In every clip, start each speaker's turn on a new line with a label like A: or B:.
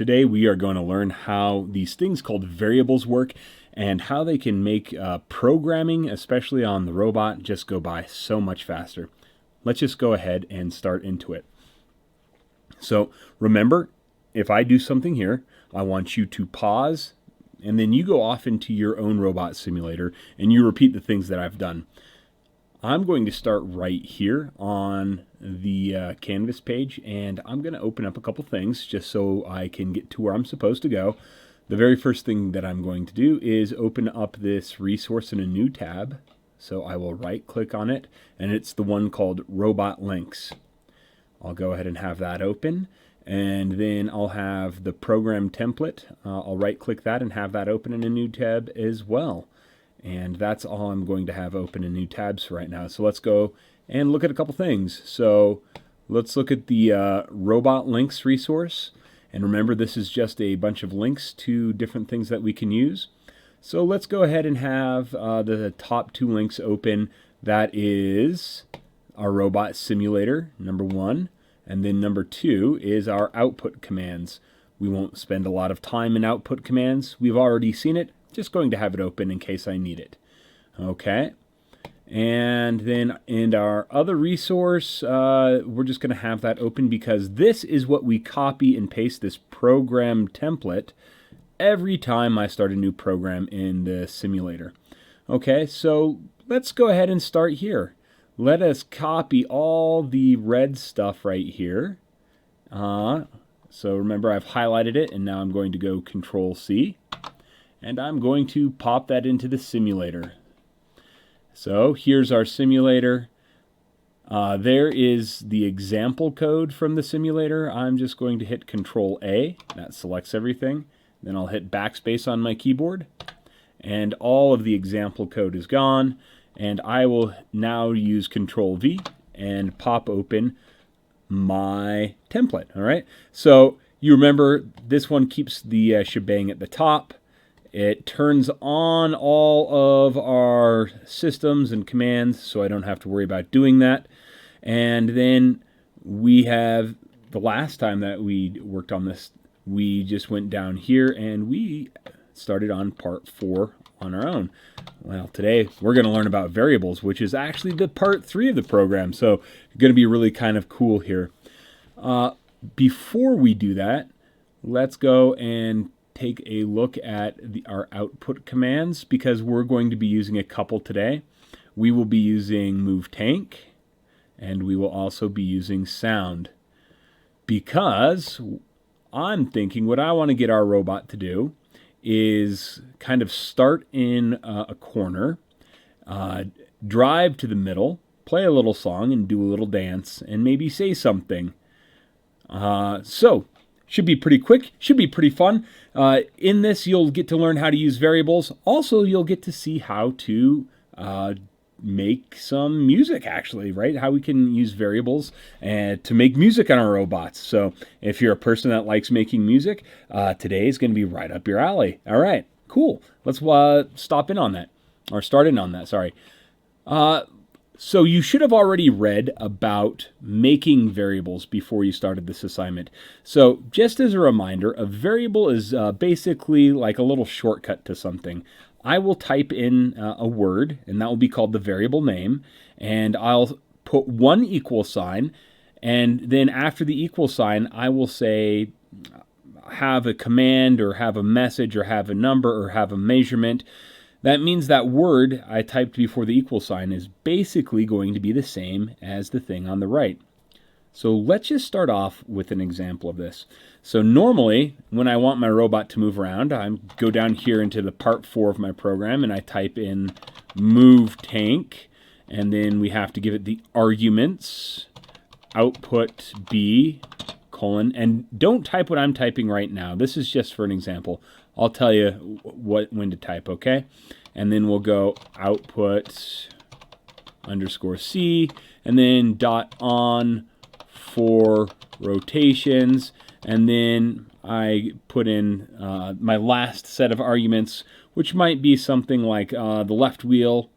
A: Today we are going to learn how these things called variables work and how they can make programming, especially on the robot, just go by so much faster. Let's just go ahead and start into it. So remember, if I do something here, I want you to pause and then you go off into your own robot simulator and you repeat the things that I've done. I'm going to start right here on the Canvas page, and I'm going to open up a couple things just so I can get to where I'm supposed to go. The very first thing that I'm going to do is open up this resource in a new tab. So I will right click on it, and it's the one called Robot Links. I'll go ahead and have that open, and then I'll have the program template. I'll right click that and have that open in a new tab as well. And that's all I'm going to have open in new tabs for right now. So let's go and look at a couple things. So let's look at the Robot Links resource. And remember, this is just a bunch of links to different things that we can use. So let's go ahead and have the top two links open. That is our robot simulator, number 1. And then number 2 is our output commands. We won't spend a lot of time in output commands. We've already seen it. Just going to have it open in case I need it. Okay. And then in our other resource, we're just going to have that open because this is what we copy and paste this program template every time I start a new program in the simulator. Okay, so let's go ahead and start here. Let us copy all the red stuff right here. So remember, I've highlighted it, and now I'm going to go Control-C. And I'm going to pop that into the simulator. So here's our simulator. There is the example code from the simulator. I'm just going to hit Control-A. That selects everything. Then I'll hit backspace on my keyboard. And all of the example code is gone. And I will now use Control-V and pop open my template. All right. So you remember this one keeps the shebang at the top. It turns on all of our systems and commands, so I don't have to worry about doing that. And then we have, the last time that we worked on this, we just went down here and we started on part 4 on our own. Well, today we're going to learn about variables, which is actually the part 3 of the program, so it's going to be really kind of cool here. Before we do that, let's go and take a look at our output commands because we're going to be using a couple today. We will be using move tank and we will also be using sound because I'm thinking what I want to get our robot to do is kind of start in a corner, drive to the middle, play a little song and do a little dance and maybe say something. So should be pretty quick, should be pretty fun. In this, you'll get to learn how to use variables. Also, you'll get to see how to make some music, actually, right? How we can use variables to make music on our robots. So if you're a person that likes making music, today is going to be right up your alley. All right, cool. Let's start in on that, sorry. So you should have already read about making variables before you started this assignment. So just as a reminder, a variable is basically like a little shortcut to something. I will type in a word, and that will be called the variable name, and I'll put one equal sign, and then after the equal sign, I will say have a command or have a message or have a number or have a measurement. That means that word I typed before the equal sign is basically going to be the same as the thing on the right. So let's just start off with an example of this. So normally, when I want my robot to move around, I go down here into the part 4 of my program and I type in move tank, and then we have to give it the arguments, output B, colon, and don't type what I'm typing right now. This is just for an example. I'll tell you when to type, okay? And then we'll go output underscore C, and then dot on for rotations, and then I put in my last set of arguments, which might be something like the left wheel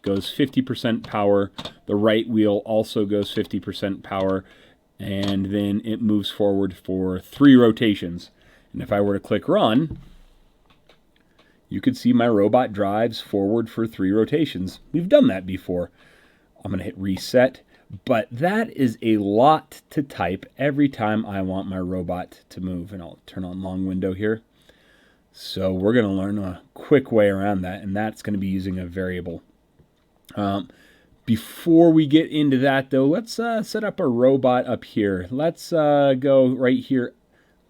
A: goes 50% power, the right wheel also goes 50% power, and then it moves forward for 3 rotations. And if I were to click run, you could see my robot drives forward for 3 rotations. We've done that before. I'm going to hit reset, but that is a lot to type every time I want my robot to move. And I'll turn on long window here. So we're going to learn a quick way around that, and that's going to be using a variable. Before we get into that, though, let's set up a robot up here. Let's go right here.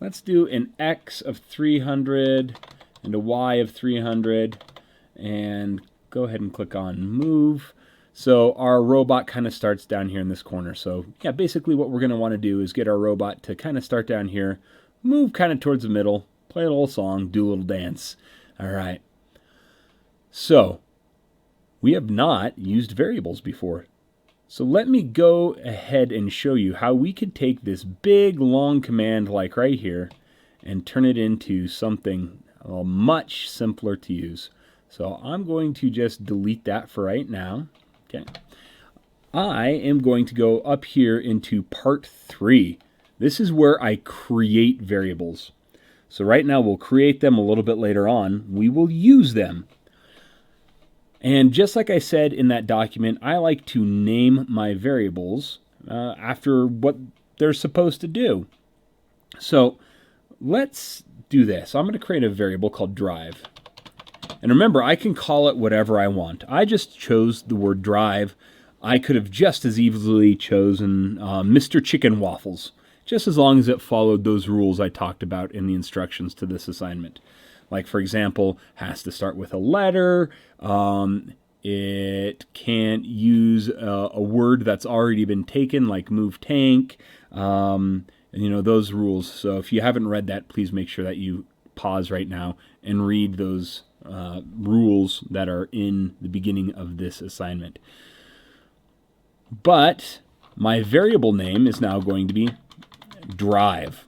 A: Let's do an X of 300 and a Y of 300, and go ahead and click on Move. So our robot kind of starts down here in this corner. So yeah, basically what we're going to want to do is get our robot to kind of start down here, move kind of towards the middle, play a little song, do a little dance. All right. So we have not used variables before. So let me go ahead and show you how we could take this big long command like right here and turn it into something much simpler to use. So I'm going to just delete that for right now. Okay. I am going to go up here into part 3. This is where I create variables. So right now we'll create them. A little bit later on, we will use them. And just like I said in that document, I like to name my variables after what they're supposed to do. So let's do this. I'm going to create a variable called drive. And remember, I can call it whatever I want. I just chose the word drive. I could have just as easily chosen Mr. Chicken Waffles, just as long as it followed those rules I talked about in the instructions to this assignment. Like, for example, has to start with a letter. It can't use a word that's already been taken, like move tank. And, those rules. So if you haven't read that, please make sure that you pause right now and read those rules that are in the beginning of this assignment. But my variable name is now going to be drive.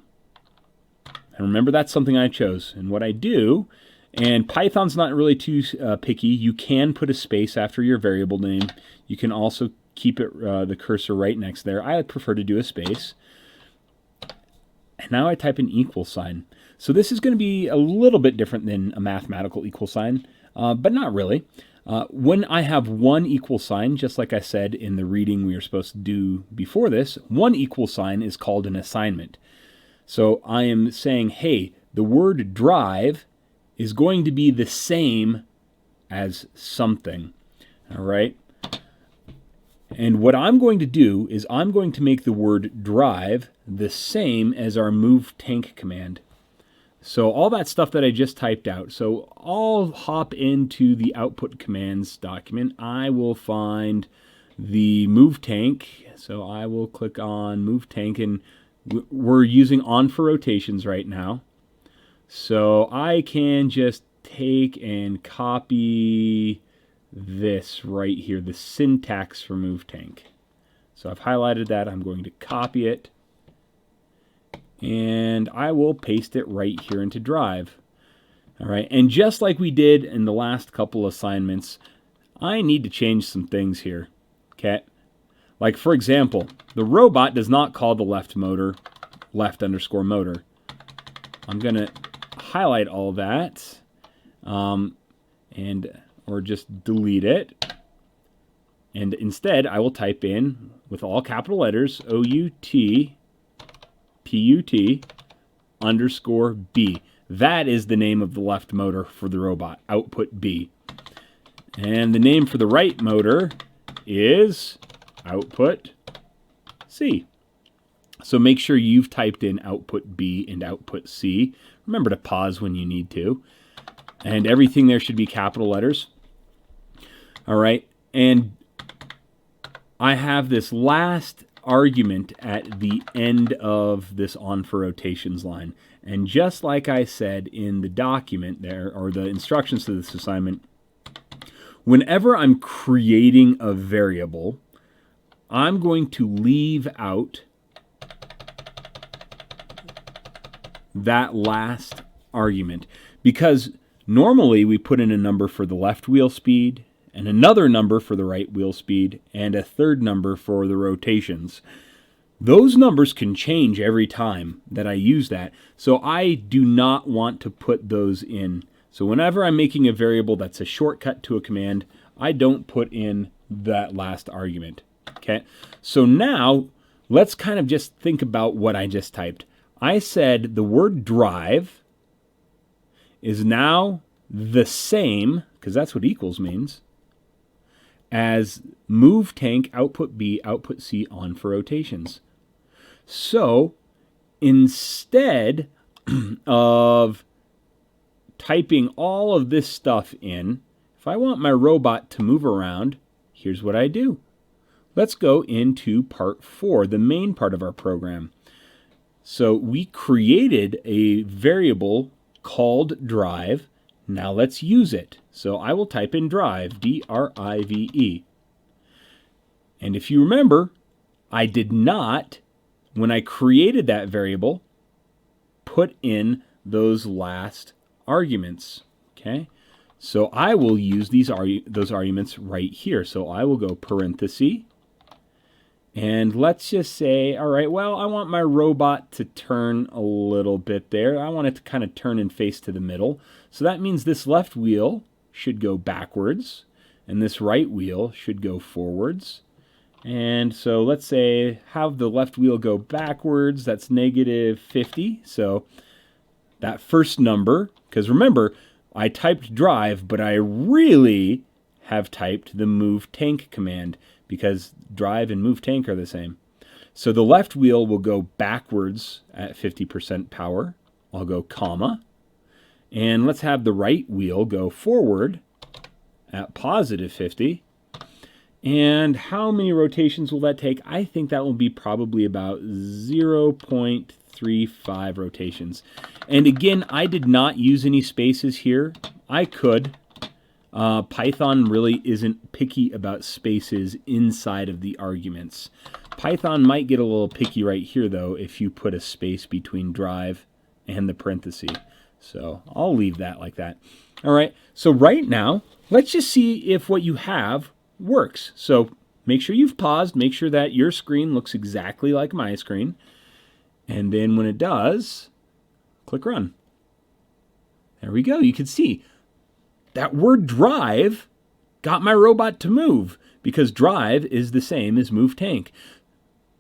A: And remember, that's something I chose. And what I do, and Python's not really too picky, you can put a space after your variable name. You can also keep it the cursor right next there. I prefer to do a space. And now I type an equal sign. So this is going to be a little bit different than a mathematical equal sign, but not really. When I have one equal sign, just like I said in the reading we were supposed to do before this, one equal sign is called an assignment. So I am saying, hey, the word drive is going to be the same as something. All right? And what I'm going to do is I'm going to make the word drive the same as our move tank command. So all that stuff that I just typed out. So I'll hop into the output commands document. I will find the move tank. So I will click on move tank, and we're using on for rotations right now. So I can just take and copy this right here, the syntax for move tank. So I've highlighted that. I'm going to copy it, and I will paste it right here into drive. All right, and just like we did in the last couple assignments, I need to change some things here. Okay, like for example, the robot does not call the left motor left_motor. I'm gonna highlight all that, or just delete it, and instead I will type in with all capital letters OUTPUT_B. That is the name of the left motor for the robot, output B. And the name for the right motor is output C. So make sure you've typed in output B and output C. Remember to pause when you need to. And everything there should be capital letters. All right. And I have this last argument at the end of this on for rotations line. And just like I said in the document there, or the instructions to this assignment, whenever I'm creating a variable, I'm going to leave out that last argument, because normally we put in a number for the left wheel speed and another number for the right wheel speed and a third number for the rotations. those numbers can change every time that I use that. So I do not want to put those in. So whenever I'm making a variable that's a shortcut to a command, I don't put in that last argument. Okay, so now let's kind of just think about what I just typed. I said the word drive is now the same, because that's what equals means, as move tank output B, output C on for rotations. So instead of typing all of this stuff in, if I want my robot to move around, here's what I do. Let's go into part 4, the main part of our program. So we created a variable called drive. Now let's use it. So I will type in drive, D-R-I-V-E. And if you remember, I did not, when I created that variable, put in those last arguments. Okay? So I will use those arguments right here. So I will go parenthesis. And let's just say, all right, well, I want my robot to turn a little bit there. I want it to kind of turn and face to the middle. So that means this left wheel should go backwards, and this right wheel should go forwards. And so let's say have the left wheel go backwards. That's negative 50. So that first number, because remember, I typed drive, but I really have typed the move tank command, because drive and move tank are the same. So the left wheel will go backwards at 50% power. I'll go comma. And let's have the right wheel go forward at positive 50. And how many rotations will that take? I think that will be probably about 0.35 rotations. And again, I did not use any spaces here. I could. Python really isn't picky about spaces inside of the arguments. Python might get a little picky right here, though, if you put a space between drive and the parenthesis. So I'll leave that like that. All right, so right now, let's just see if what you have works. So make sure you've paused. Make sure that your screen looks exactly like my screen. And then when it does, click Run. There we go. You can see that word drive got my robot to move, because drive is the same as move tank.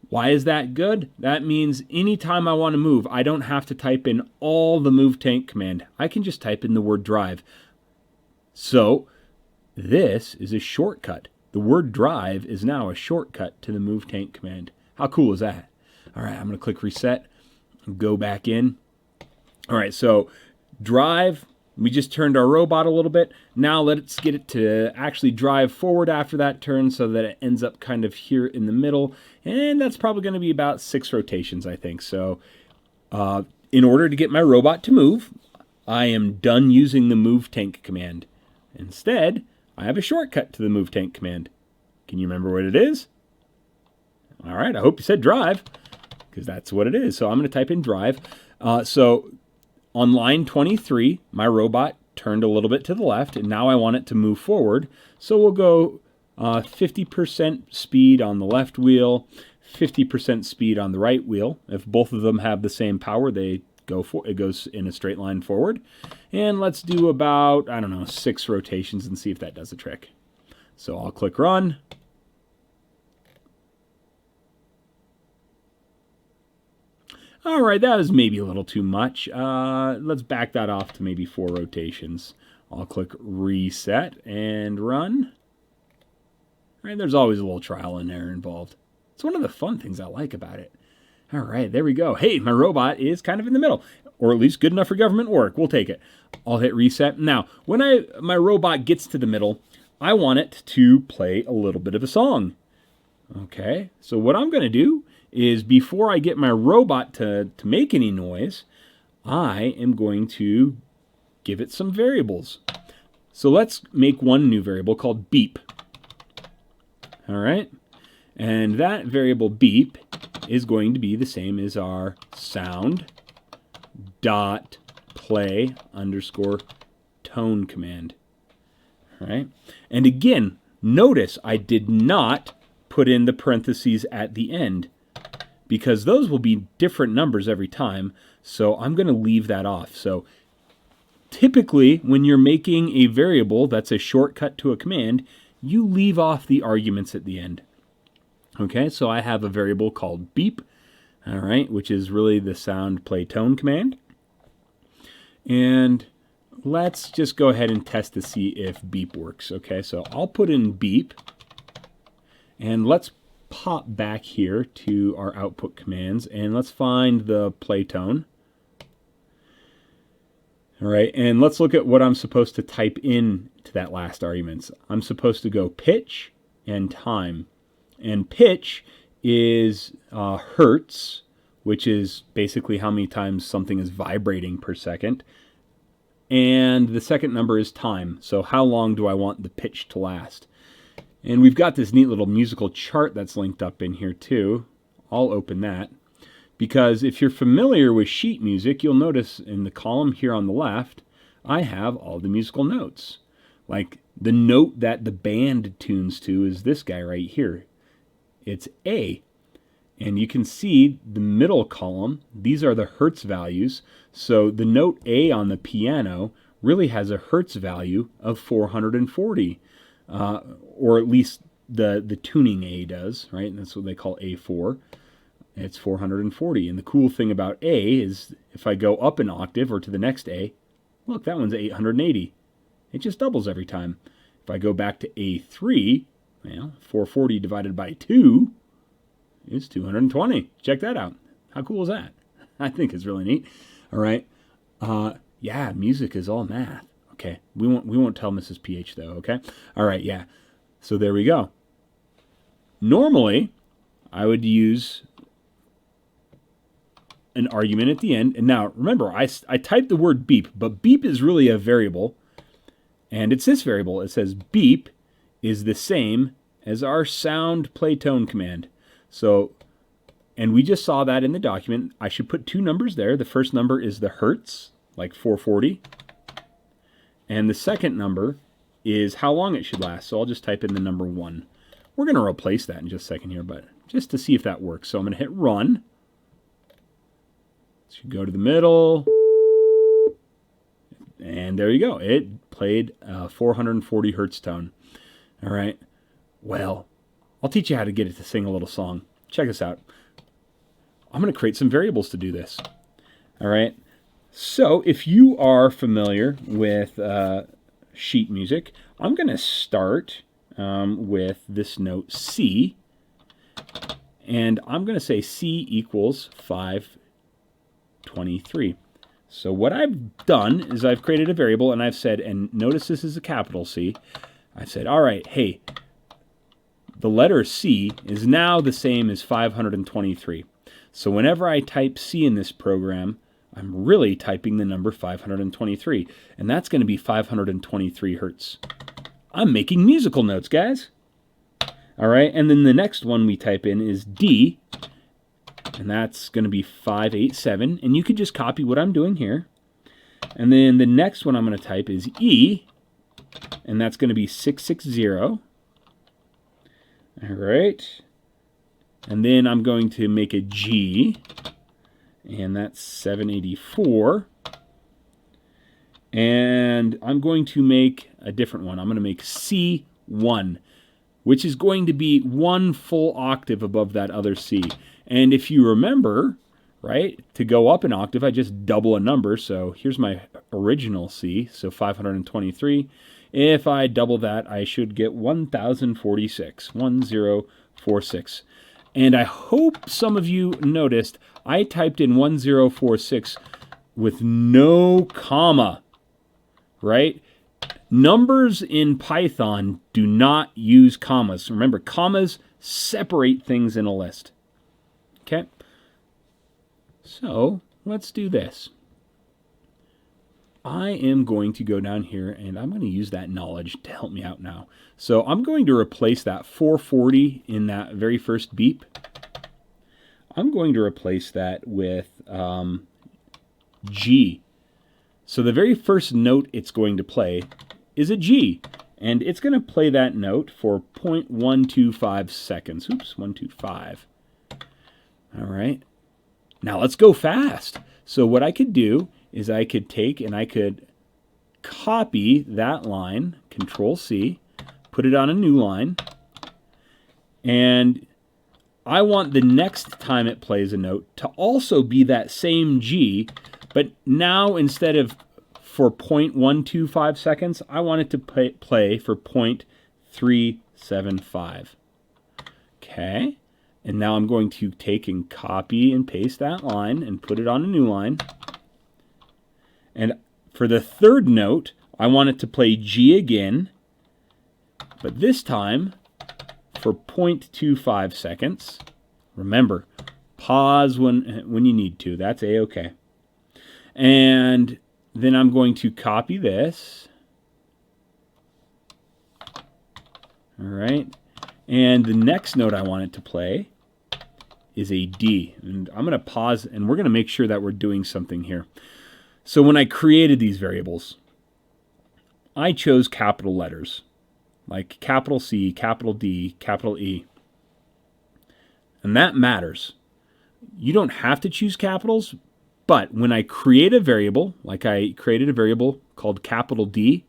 A: Why is that good? That means anytime I want to move, I don't have to type in all the move tank command. I can just type in the word drive. So this is a shortcut. The word drive is now a shortcut to the move tank command. How cool is that? All right, I'm going to click reset, go back in. All right, so drive. We just turned our robot a little bit. Now let's get it to actually drive forward after that turn so that it ends up kind of here in the middle. And that's probably going to be about 6 rotations, I think. So in order to get my robot to move, I am done using the move tank command. Instead, I have a shortcut to the move tank command. Can you remember what it is? All right, I hope you said drive, because that's what it is. So I'm going to type in drive. So on line 23, my robot turned a little bit to the left, and now I want it to move forward. So we'll go 50% speed on the left wheel, 50% speed on the right wheel. If both of them have the same power, it goes in a straight line forward. And let's do about, 6 rotations and see if that does the trick. So I'll click Run. All right, that was maybe a little too much. Let's back that off to maybe 4 rotations. I'll click Reset and Run. All right, there's always a little trial and error involved. It's one of the fun things I like about it. All right, there we go. Hey, my robot is kind of in the middle, or at least good enough for government work. We'll take it. I'll hit Reset. Now, when my robot gets to the middle, I want it to play a little bit of a song. Okay, so what I'm going to do is, before I get my robot to make any noise, I am going to give it some variables. So let's make one new variable called beep. All right, and that variable beep is going to be the same as our sound dot play underscore tone command. All right, and again, notice I did not put in the parentheses at the end, because those will be different numbers every time. So I'm going to leave that off. So typically, when you're making a variable that's a shortcut to a command, you leave off the arguments at the end. Okay, so I have a variable called beep, all right, which is really the sound play tone command. And let's just go ahead and test to see if beep works. Okay, so I'll put in beep, and let's pop back here to our output commands, and let's find the play tone. All right, and let's look at what I'm supposed to type in to that last arguments. I'm supposed to go pitch and time. And pitch is hertz, which is basically how many times something is vibrating per second. And the second number is time. So how long do I want the pitch to last? And we've got this neat little musical chart that's linked up in here too. I'll open that. Because if you're familiar with sheet music, you'll notice in the column here on the left, I have all the musical notes. Like the note that the band tunes to is this guy right here. It's A. And you can see the middle column, these are the hertz values. So the note A on the piano really has a hertz value of 440. Or at least the tuning A does, right? And that's what they call A4. It's 440. And the cool thing about A is if I go up an octave or to the next A, look, that one's 880. It just doubles every time. If I go back to A3, well, 440 divided by 2 is 220. Check that out. How cool is that? I think it's really neat. All right. Yeah, music is all math. Okay. We won't tell Mrs. PH though, okay? All right, yeah. So there we go. Normally, I would use an argument at the end. And now, remember, I typed the word beep, but beep is really a variable. And it's this variable. It says beep is the same as our sound play tone command. So, and we just saw that in the document. I should put two numbers there. The first number is the hertz, like 440. And the second number is how long it should last. So I'll just type in the number 1. We're going to replace that in just a second here, but just to see if that works. So I'm going to hit run. Should go to the middle. And there you go. It played a 440 hertz tone. All right. Well, I'll teach you how to get it to sing a little song. Check this out. I'm going to create some variables to do this. All right. So if you are familiar with sheet music, I'm going to start with this note C. And I'm going to say C equals 523. So what I've done is I've created a variable and I've said, and notice this is a capital C. I've said, all right, hey, the letter C is now the same as 523. So whenever I type C in this program, I'm really typing the number 523. And that's going to be 523 hertz. I'm making musical notes, guys. All right, and then the next one we type in is D. And that's going to be 587. And you could just copy what I'm doing here. And then the next one I'm going to type is E. And that's going to be 660. All right. And then I'm going to make a G. And that's 784. And I'm going to make a different one. I'm going to make C1, which is going to be one full octave above that other C. And if you remember, right, to go up an octave, I just double a number. So here's my original C, so 523. If I double that, I should get 1046, 1046. And I hope some of you noticed I typed in 1046 with no comma, right? Numbers in Python do not use commas. Remember, commas separate things in a list. Okay, so let's do this. I am going to go down here and I'm going to use that knowledge to help me out now. So I'm going to replace that 440 in that very first beep. I'm going to replace that with G. So the very first note it's going to play is a G. And it's going to play that note for 0.125 seconds. Oops, 125. All right. Now let's go fast. So what I could do is I could take and I could copy that line, Control C, put it on a new line, and I want the next time it plays a note to also be that same G, but now instead of for 0.125 seconds, I want it to play for 0.375. Okay, and now I'm going to take and copy and paste that line and put it on a new line. And for the third note, I want it to play G again, but this time for 0.25 seconds. Remember, pause when you need to. That's A-okay. And then I'm going to copy this. All right. And the next note I want it to play is a D. And I'm going to pause, and we're going to make sure that we're doing something here. So when I created these variables, I chose capital letters, like capital C, capital D, capital E. And that matters. You don't have to choose capitals, but when I create a variable, like I created a variable called capital D,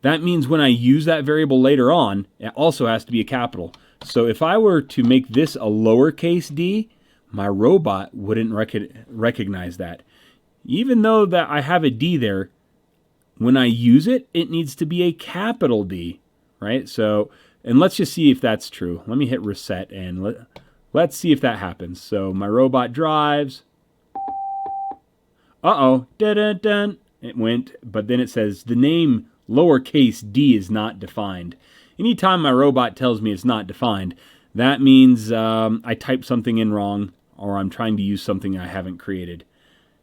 A: that means when I use that variable later on, it also has to be a capital. So if I were to make this a lowercase d, my robot wouldn't recognize that. Even though that I have a D there, when I use it, it needs to be a capital D, right? So, and let's just see if that's true. Let me hit reset and let's see if that happens. So my robot drives. Uh-oh, dun-dun-dun. It went, but then it says the name lowercase d is not defined. Anytime my robot tells me it's not defined, that means I typed something in wrong or I'm trying to use something I haven't created.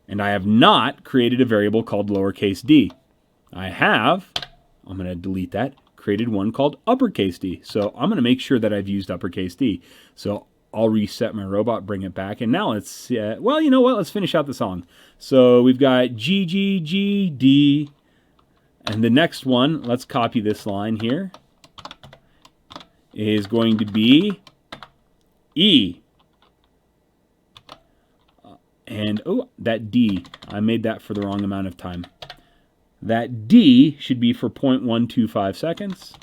A: And I have not created a variable called lowercase d. I have, I'm going to delete that, created one called uppercase d. So I'm going to make sure that I've used uppercase d. So I'll reset my robot, bring it back, and now let's, well, you know what? Let's finish out the song. So we've got G, G, G, D, and the next one, let's copy this line here, is going to be E. And, oh, that D, I made that for the wrong amount of time. That D should be for 0.125 seconds.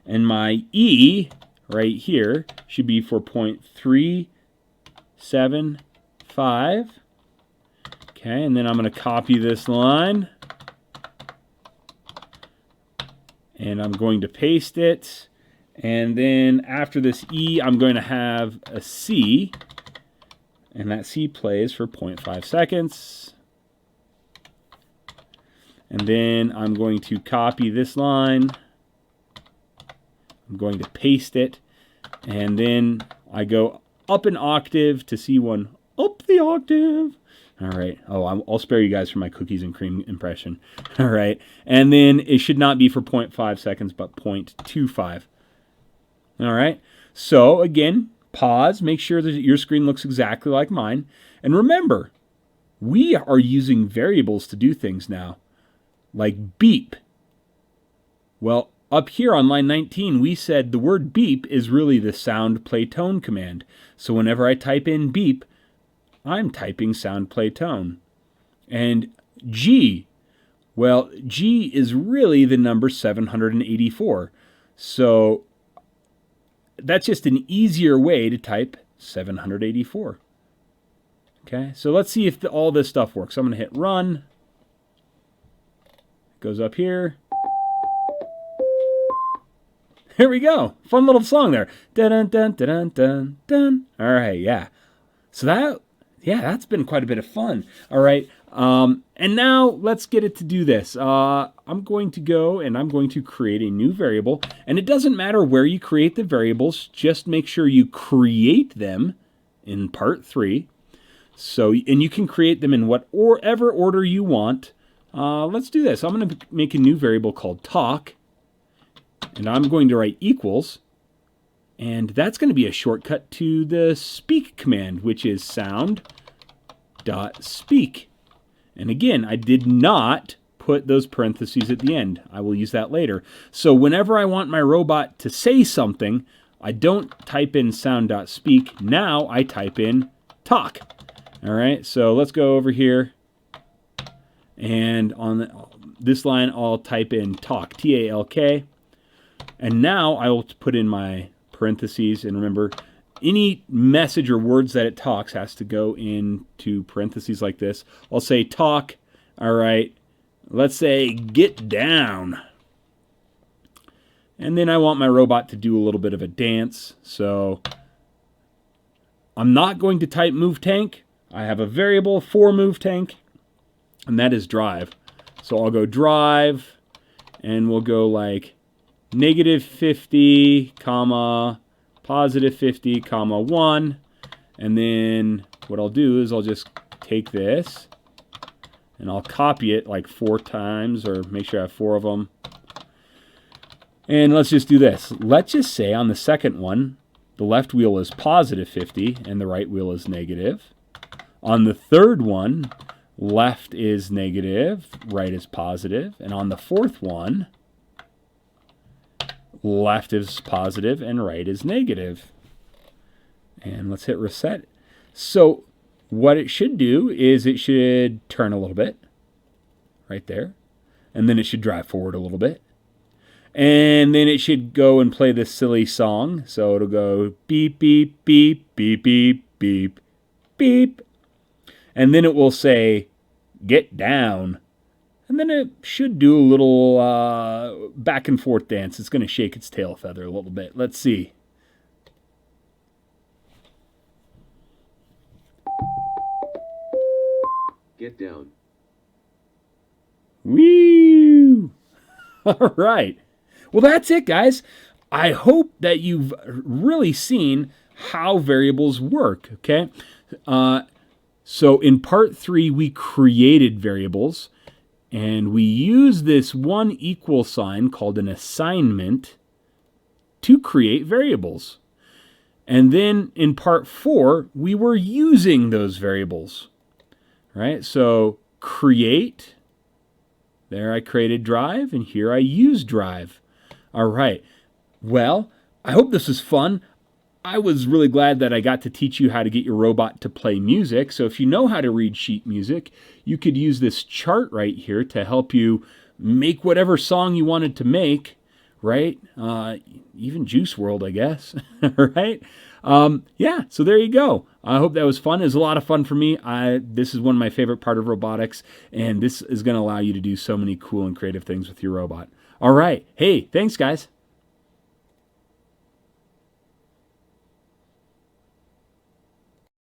A: And my E right here should be for 0.375. Okay, and then I'm going to copy this line. And I'm going to paste it. And then after this E, I'm going to have a C. And that C plays for 0.5 seconds. And then I'm going to copy this line. I'm going to paste it. And then I go up an octave to C1. Up the octave. All right. Oh, I'll spare you guys for my cookies and cream impression. All right. And then it should not be for 0.5 seconds, but 0.25. All right. So again, pause, make sure that your screen looks exactly like mine. And remember, we are using variables to do things now, like beep. Well, up here on line 19, we said the word beep is really the sound play tone command. So whenever I type in beep, I'm typing sound play tone. And G, well, G is really the number 784. So that's just an easier way to type 784. Okay, so let's see if all this stuff works. I'm going to hit run. It goes up here. Here we go. Fun little song there. Dun dun dun dun dun dun. All right, yeah. So that's been quite a bit of fun. All right, and now let's get it to do this. I'm going to go and I'm going to create a new variable. And it doesn't matter where you create the variables. Just make sure you create them in part 3. So, and you can create them in whatever order you want. Let's do this. I'm going to make a new variable called talk. And I'm going to write equals. And that's going to be a shortcut to the speak command, which is sound.speak. And again, I did not put those parentheses at the end. I will use that later. So whenever I want my robot to say something, I don't type in sound.speak. Now I type in talk. All right, so let's go over here. And on this line, I'll type in talk, T-A-L-K. And now I will put in my parentheses. And remember, any message or words that it talks has to go into parentheses like this. I'll say talk. All right, let's say get down. And then I want my robot to do a little bit of a dance. So I'm not going to type move tank. I have a variable for move tank, and that is drive. So I'll go drive, and we'll go like -50, comma, +50, comma 1. And then what I'll do is I'll just take this, and I'll copy it like 4 times, or make sure I have 4 of them. And let's just do this. Let's just say on the second one, the left wheel is +50 and the right wheel is negative. On the third one, left is negative, right is positive. And on the fourth one, left is positive and right is negative. And let's hit reset. So what it should do is it should turn a little bit right there. And then it should drive forward a little bit. And then it should go and play this silly song. So it'll go beep, beep, beep, beep, beep, beep, beep. And then it will say, get down. And then it should do a little back and forth dance. It's going to shake its tail feather a little bit. Let's see.
B: Get down.
A: Woo! All right. Well, that's it, guys. I hope that you've really seen how variables work, okay? So in part 3, we created variables, and we used this one equal sign called an assignment to create variables. And then in part 4, we were using those variables, right? So create, there I created drive, and here I use drive. All right. Well, I hope this was fun. I was really glad that I got to teach you how to get your robot to play music. So if you know how to read sheet music, you could use this chart right here to help you make whatever song you wanted to make, right? Even Juice WRLD, I guess, right? Yeah, so there you go. I hope that was fun. It was a lot of fun for me. This is one of my favorite part of robotics, and this is going to allow you to do so many cool and creative things with your robot. All right. Hey, thanks, guys.